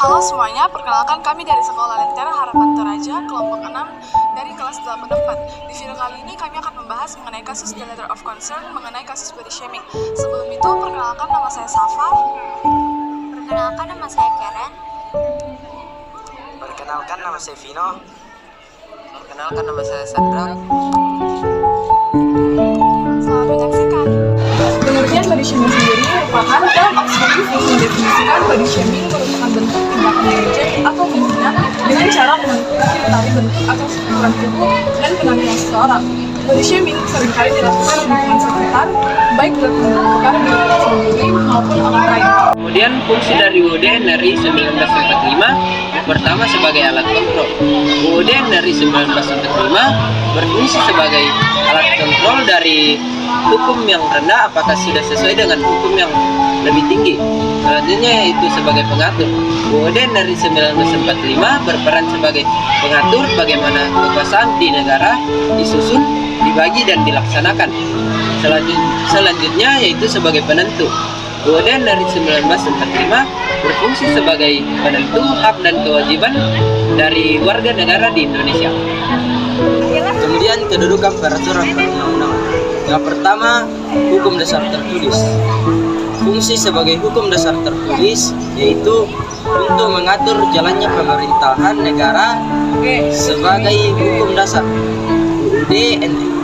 Halo semuanya, perkenalkan kami dari Sekolah Lentera Harapan Toraja, kelompok 6 dari kelas 84. Di video kali ini kami akan membahas mengenai kasus The Letter of Concern mengenai kasus body shaming. Sebelum itu, perkenalkan nama saya Safa. Perkenalkan nama saya Karen. Perkenalkan nama saya Vino. Perkenalkan nama saya Sandra. Selamat menyaksikan. Pengertian body shaming sendiri merupakan dalam Oxford Review mendefinisikan body shaming merupakan bentuk tindakan mengejek atau menghina dengan cara mengomentari bentuk atau ukuran tubuh dan penampilan seseorang. Body shaming seringkali dilakukan di lingkungan sekitar, baik dilakukan di lingkungan sendiri maupun orang lain. Kemudian fungsi dari UUD NRI 1945 pertama sebagai alat kontrol. UUD NRI 1945 berfungsi sebagai alat kontrol dari hukum yang rendah apakah sudah sesuai dengan hukum yang lebih tinggi. Selanjutnya yaitu sebagai pengatur. UUD NRI 1945 berperan sebagai pengatur bagaimana kekuasaan di negara disusun, dibagi dan dilaksanakan. Selanjutnya yaitu sebagai penentu. UUD NRI 1945 berfungsi sebagai penentu hak dan kewajiban dari warga negara di Indonesia. Kemudian kedudukan peraturan perundang-undangan. Yang pertama, hukum dasar tertulis. Fungsi sebagai hukum dasar tertulis yaitu untuk mengatur jalannya pemerintahan negara sebagai hukum dasar. UUD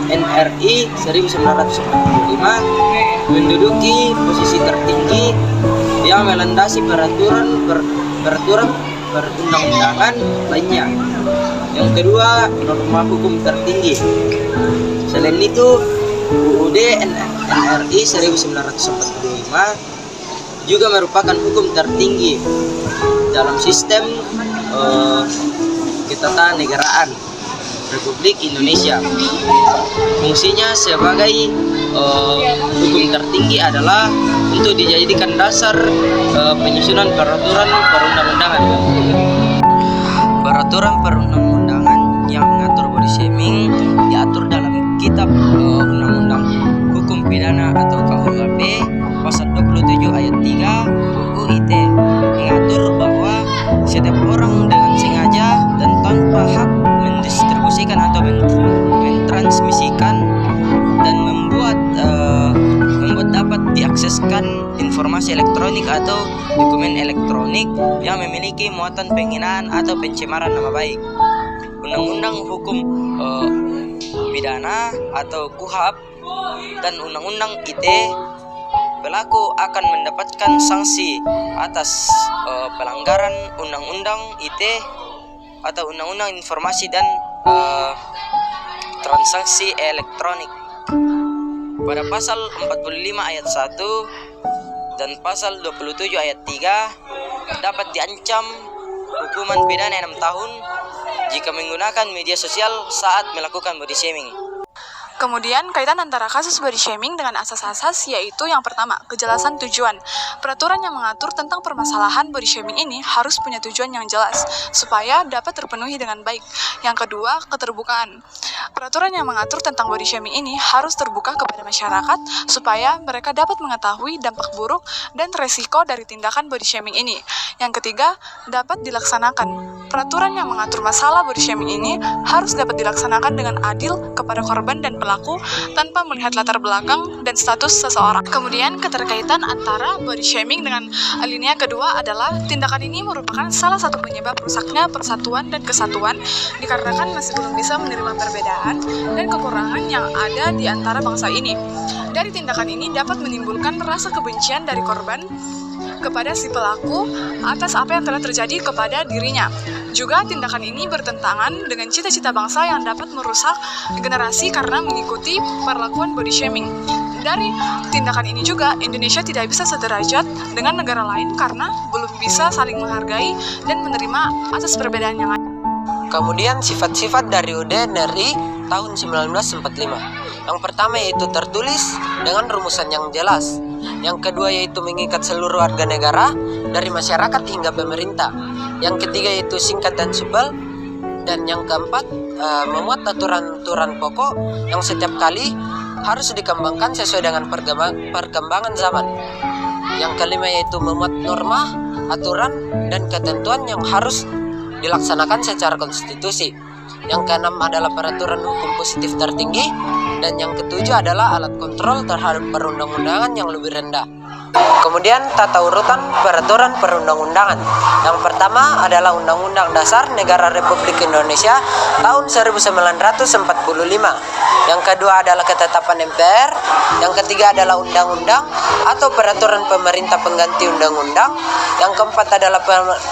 NRI 1945 menduduki posisi tertinggi yang melandasi peraturan perundang-undangan lainnya. Yang kedua, norma hukum tertinggi. Selain itu, UUD NRI 1945 juga merupakan hukum tertinggi dalam sistem ketatanegaraan Republik Indonesia. Fungsinya sebagai hukum tertinggi adalah untuk dijadikan dasar penyusunan peraturan perundang-undangan. Peraturan perundang-undangan yang mengatur body shaming diatur dalam Kitab Undang-Undang Hukum Pidana atau KUHP pasal 27 ayat 3 UU ITE mengatur bahwa setiap orang dengan sengaja dan tanpa hak mendistribusikan atau mentransmisikan dan membuat dapat diakseskan informasi elektronik atau dokumen elektronik yang memiliki muatan penghinaan atau pencemaran nama baik. Undang-Undang Hukum Pidana atau KUHP dan Undang-Undang ITE, pelaku akan mendapatkan sanksi atas pelanggaran Undang-Undang ITE atau Undang-Undang Informasi dan Transaksi Elektronik. Pada pasal 45 ayat 1 dan pasal 27 ayat 3 dapat diancam hukuman pidana 6 tahun jika menggunakan media sosial saat melakukan body shaming. Kemudian, kaitan antara kasus body shaming dengan asas-asas yaitu yang pertama, kejelasan tujuan. Peraturan yang mengatur tentang permasalahan body shaming ini harus punya tujuan yang jelas, supaya dapat terpenuhi dengan baik. Yang kedua, keterbukaan. Peraturan yang mengatur tentang body shaming ini harus terbuka kepada masyarakat, supaya mereka dapat mengetahui dampak buruk dan resiko dari tindakan body shaming ini. Yang ketiga, dapat dilaksanakan. Peraturan yang mengatur masalah body shaming ini harus dapat dilaksanakan dengan adil kepada korban dan pelaku tanpa melihat latar belakang dan status seseorang. Kemudian keterkaitan antara body shaming dengan alinea kedua adalah tindakan ini merupakan salah satu penyebab rusaknya persatuan dan kesatuan dikarenakan masih belum bisa menerima perbedaan dan kekurangan yang ada di antara bangsa ini. Dari tindakan ini dapat menimbulkan rasa kebencian dari korban kepada si pelaku atas apa yang telah terjadi kepada dirinya. Juga tindakan ini bertentangan dengan cita-cita bangsa yang dapat merusak generasi karena mengikuti perlakuan body shaming. Dari tindakan ini juga Indonesia tidak bisa sederajat dengan negara lain karena belum bisa saling menghargai dan menerima atas perbedaan yang ada. Kemudian sifat-sifat dari UUD NRI tahun 1945. Yang pertama yaitu tertulis dengan rumusan yang jelas. Yang kedua yaitu mengikat seluruh warga negara dari masyarakat hingga pemerintah. Yang ketiga yaitu singkat dan supel. Dan yang keempat memuat aturan-aturan pokok yang setiap kali harus dikembangkan sesuai dengan perkembangan zaman. Yang kelima yaitu memuat norma aturan dan ketentuan yang harus dilaksanakan secara konstitusi. Yang keenam adalah peraturan hukum positif tertinggi, dan yang ketujuh adalah alat kontrol terhadap perundang-undangan yang lebih rendah. Kemudian tata urutan peraturan perundang-undangan. Yang pertama adalah Undang-Undang Dasar Negara Republik Indonesia tahun 1945. Yang kedua adalah ketetapan MPR. Yang ketiga adalah undang-undang atau peraturan pemerintah pengganti undang-undang. Yang keempat adalah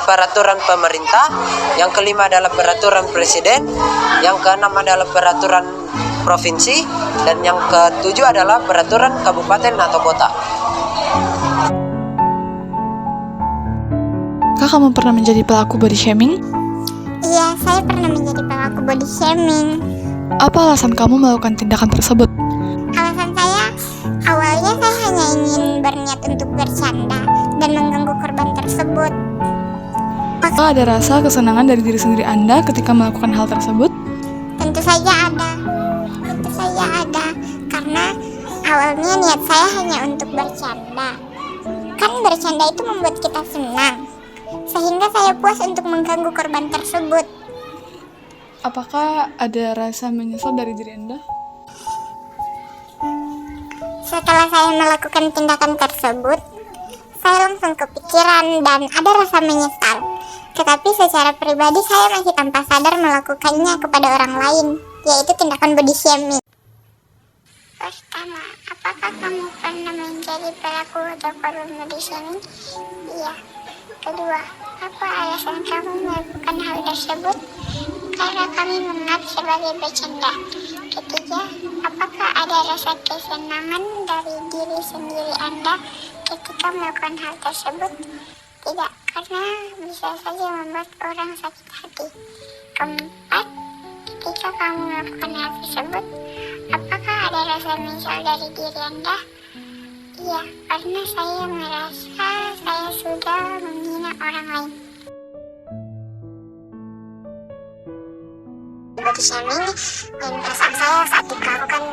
peraturan pemerintah. Yang kelima adalah peraturan presiden. Yang keenam adalah peraturan provinsi, dan yang ketujuh adalah peraturan kabupaten atau kota. Kak, kamu pernah menjadi pelaku body shaming? Iya, saya pernah menjadi pelaku body shaming. Apa alasan kamu melakukan tindakan tersebut? Alasan saya, awalnya saya hanya ingin berniat untuk bercanda dan mengganggu korban tersebut. Apakah ada rasa kesenangan dari diri sendiri Anda ketika melakukan hal tersebut? Tentu saja ada. Karena awalnya niat saya hanya untuk bercanda. Kan bercanda itu membuat kita senang, sehingga saya puas untuk mengganggu korban tersebut. Apakah ada rasa menyesal dari diri Anda? Setelah saya melakukan tindakan tersebut, saya langsung kepikiran dan ada rasa menyesal. Tetapi secara pribadi saya masih tanpa sadar melakukannya kepada orang lain, yaitu tindakan body shaming. Pertama, apakah kamu pernah menjadi pelaku atau korban body shaming? Iya. Kedua, apa alasan kamu melakukan hal tersebut? Karena kami menganggap sebagai bercanda. Ketiga, apakah ada rasa kesenangan dari diri sendiri Anda ketika melakukan hal tersebut? Tidak, karena bisa saja membuat orang sakit hati. Keempat, ketika kamu melakukan hal tersebut, apakah ada rasa menyesal dari diri Anda? Iya, karena saya merasa saya sudah menghina orang lain. Body shaming dan perasaan saya saat dilakukan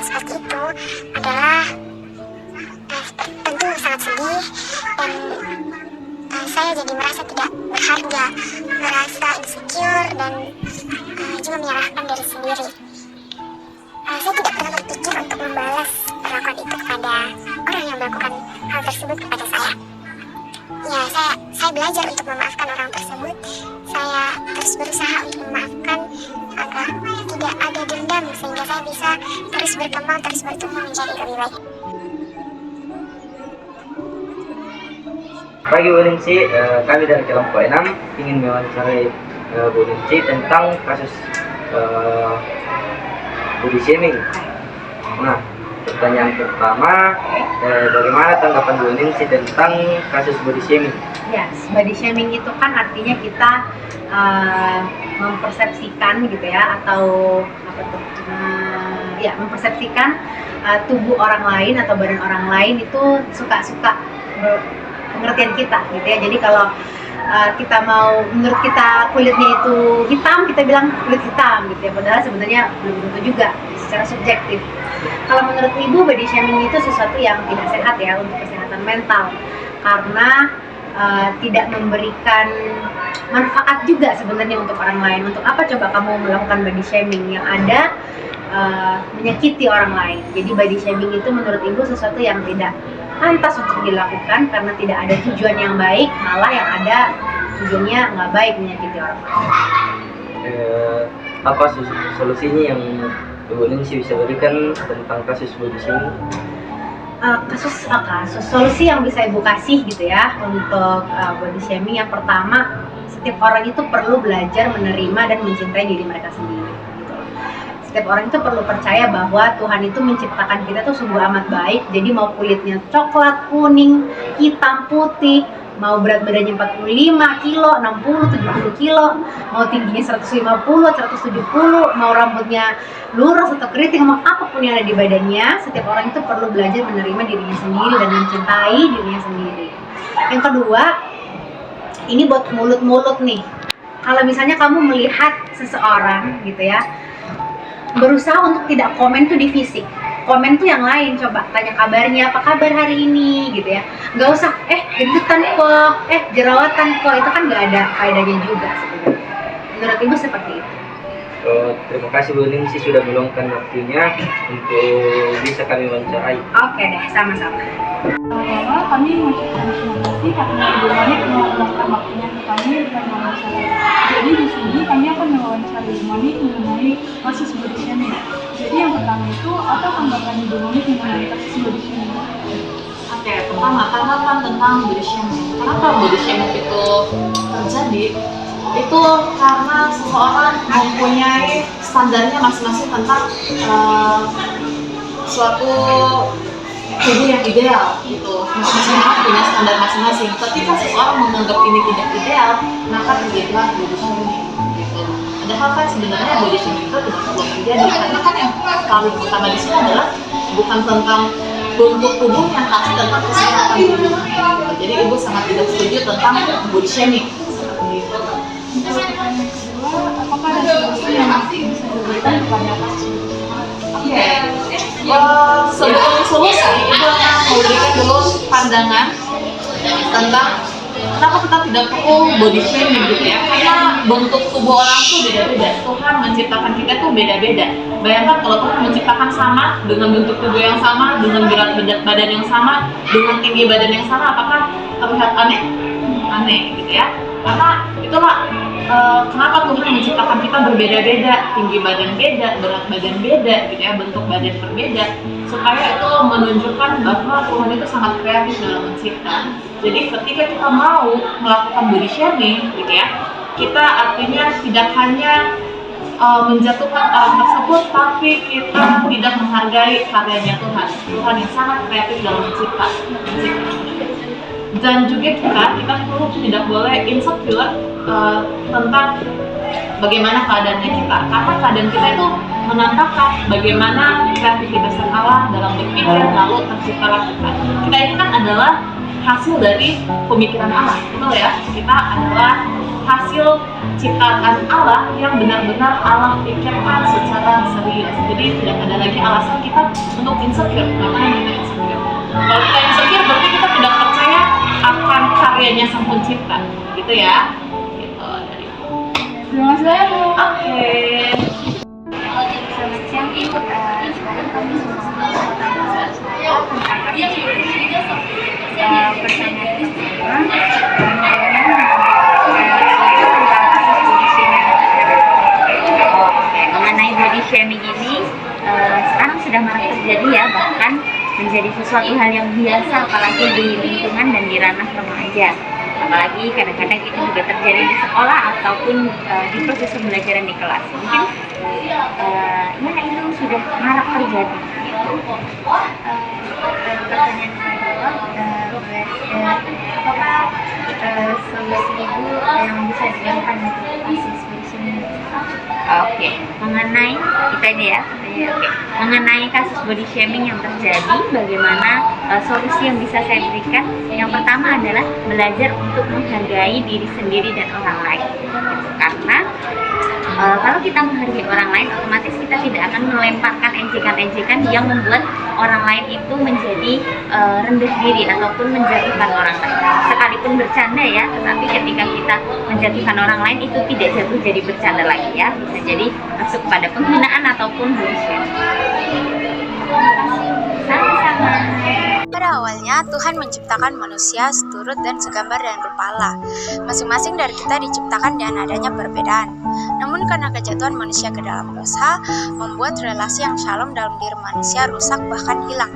seperti itu adalah tentu sangat sedih, dan saya jadi merasa tidak berharga, merasa insecure, dan juga menyalahkan diri sendiri. Saya tidak pernah berpikir untuk membalas perlakuan itu kepada orang yang melakukan hal tersebut kepada saya. Ya, saya belajar untuk memaafkan orang tersebut. Saya terus berusaha untuk memaafkan agar tidak ada dendam, sehingga saya bisa terus berkembang, terus bertumbuh menjadi lebih baik. Pagi Bu Ningsi, kami dari kelompok 6 ingin mewawancarai Bu Ningsi tentang kasus body shaming. Nah, pertanyaan pertama, bagaimana tanggapan Bu Ningsi tentang kasus body shaming? Ya, body shaming itu kan artinya kita mempersepsikan gitu ya, atau apa tuh? Ya, mempersepsikan tubuh orang lain atau badan orang lain itu suka-suka pengertian kita gitu ya. Jadi kalau kita mau, menurut kita kulitnya itu hitam, kita bilang kulit hitam gitu ya, padahal sebenarnya belum tentu juga, secara subjektif. Kalau menurut Ibu, body shaming itu sesuatu yang tidak sehat ya untuk kesehatan mental, karena tidak memberikan manfaat juga sebenarnya untuk orang lain. Untuk apa coba kamu melakukan body shaming yang ada menyakiti orang lain? Jadi body shaming itu menurut Ibu sesuatu yang tidak pantas untuk dilakukan, karena tidak ada tujuan yang baik, malah yang ada tujuannya nggak baik, menyakiti orang lain. Apa solusinya yang Bu Ningsi bisa berikan tentang kasus body shaming? Kasus solusi yang bisa Ibu kasih gitu ya untuk body shaming. Yang pertama, setiap orang itu perlu belajar menerima dan mencintai diri mereka sendiri gitu loh. Setiap orang itu perlu percaya bahwa Tuhan itu menciptakan kita tuh sungguh amat baik. Jadi mau kulitnya coklat, kuning, hitam, putih, mau berat badannya 45 kilo, 60, 70 kilo, mau tingginya 150, 170, mau rambutnya lurus atau keriting, mau apapun yang ada di badannya, setiap orang itu perlu belajar menerima dirinya sendiri dan mencintai dirinya sendiri. Yang kedua, ini buat mulut-mulut nih. Kalau misalnya kamu melihat seseorang gitu ya, berusaha untuk tidak komen tuh di fisik. komen tuh yang lain, coba tanya kabarnya, apa kabar hari ini gitu ya. Nggak usah gendutan kok, jerawatan kok, itu kan nggak ada faedahnya juga sebenarnya. Menurut Ibu seperti itu. Terima kasih Bu Ningsi sudah meluangkan waktunya untuk bisa kami wawancarai. Oke deh, sama-sama. Pertama, kami mengucapkan terima kasih karena Ibu Monik meluangkan waktunya ke kami dengan mewawancara. Jadi di sini kami akan mewawancara Ibu Monik mengenai kasus body shaming. Jadi yang pertama itu, apa tanggapan Ibu Monik mengenai kasus body shaming? Oke, pertama tanggapan tentang body shaming. Kenapa body shaming itu terjadi? Itu karena seseorang mempunyai standarnya masing-masing tentang suatu tubuh yang ideal gitu. Masing-masing orang punya standar masing-masing. Ketika seseorang menganggap ini tidak ideal, maka terjadilah body shaming gitu. Padahal kan sebenarnya body shaming itu tidak perlu terjadi, karena kan yang paling utama di sini adalah bukan tentang bentuk tubuh yang pasti tentang kesehatan tubuh. Jadi ibu sangat tidak setuju tentang body shaming seperti itu. Untuk pertanyaan kedua, apakah ada solusi yang bisa diberikan kepada kasus body shaming? Oke, sebelum solusi, ibu akan memberikan dulu pandangan tentang kenapa kita tidak perlu body shaming gitu ya. Karena bentuk tubuh orang tuh beda-beda. Tuhan menciptakan kita tuh beda-beda. Bayangkan kalau Tuhan menciptakan sama dengan bentuk tubuh yang sama, dengan berat badan yang sama, dengan tinggi badan yang sama, apakah terlihat aneh? Aneh gitu ya. Karena itulah kenapa Tuhan menciptakan kita berbeda-beda, tinggi badan beda, berat badan beda gitu ya, bentuk badan berbeda, supaya itu menunjukkan bahwa Tuhan itu sangat kreatif dalam mencipta. Jadi ketika kita mau melakukan body shaming gitu ya, kita artinya tidak hanya menjatuhkan orang tersebut, tapi kita tidak menghargai karyanya Tuhan yang sangat kreatif dalam mencipta. Dan juga kita perlu tidak boleh insecure tentang bagaimana keadaannya kita, karena keadaan kita itu menantangkan bagaimana kreativitas Allah dalam berpikir lalu terciptalah kita. Kita itu kan adalah hasil dari pemikiran Allah, betul ya? Kita adalah hasil ciptaan Allah yang benar-benar Allah pikirkan secara serius. Jadi tidak ada lagi alasan kita untuk insecure. Makanya kita insecure. Kalau kita insecure berarti kita tidak percaya akan karyanya Sang Pencipta, gitu ya. Gitu dari. Terima kasih Bu. Oke. Selamat siang Ibu. Sekarang kami semua tentang kasus mengenai body shaming ini sekarang sudah marak terjadi ya, bahkan menjadi sesuatu hal yang biasa, apalagi di lingkungan dan di ranah remaja. Apalagi kadang-kadang itu juga terjadi di sekolah ataupun di proses pembelajaran di kelas. Mungkin ya itu sudah marak terjadi. Pertanyaan kedua, apakah solusi Ibu yang bisa dilakukan untuk kasus body shaming? Oke, mengenai kita ini ya. Oke. Mengenai kasus body shaming yang terjadi, bagaimana solusi yang bisa saya berikan? Yang pertama adalah belajar untuk menghargai diri sendiri dan orang lain. Karena kalau kita menghargai orang lain, otomatis kita tidak akan melemparkan ejekan-ejekan yang membuat orang lain itu menjadi rendah diri ataupun menjatuhkan orang lain. Sekalipun bercanda ya, tetapi ketika kita menjatuhkan orang lain itu tidak jatuh jadi bercanda lagi ya, bisa jadi masuk pada penghinaan ataupun body shaming. Sama-sama. Pada awalnya, Tuhan menciptakan manusia seturut dan segambar dan rupa Allah. Masing-masing dari kita diciptakan dengan adanya perbedaan. Namun karena kejatuhan manusia ke dalam dosa, membuat relasi yang shalom dalam diri manusia rusak bahkan hilang.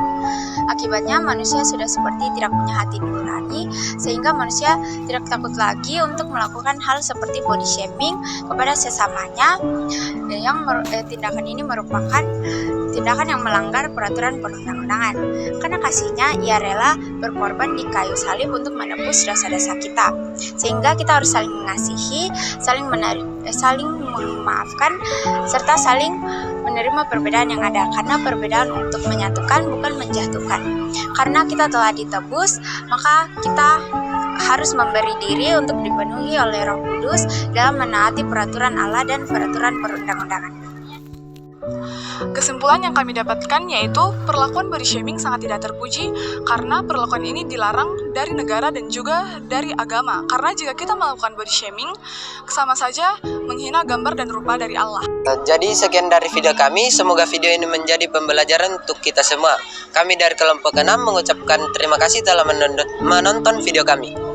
Akibatnya manusia sudah seperti tidak punya hati nurani, sehingga manusia tidak takut lagi untuk melakukan hal seperti body shaming kepada sesamanya. Tindakan ini merupakan tindakan yang melanggar peraturan perundang-undangan. Karena kasihnya, ia rela berkorban di kayu salib untuk menebus dosa-dosa kita. Sehingga kita harus saling mengasihi, saling memaafkan, serta saling menerima perbedaan yang ada. Karena perbedaan untuk menyatukan, bukan menjatuhkan. Karena kita telah ditebus, maka kita harus memberi diri untuk dipenuhi oleh Roh Kudus dalam menaati peraturan Allah dan peraturan perundang-undangan. Kesimpulan yang kami dapatkan yaitu perlakuan body shaming sangat tidak terpuji karena perlakuan ini dilarang dari negara dan juga dari agama. Karena jika kita melakukan body shaming, sama saja menghina gambar dan rupa dari Allah. Jadi sekian dari video kami, semoga video ini menjadi pembelajaran untuk kita semua. Kami dari kelompok 6 mengucapkan terima kasih telah menonton video kami.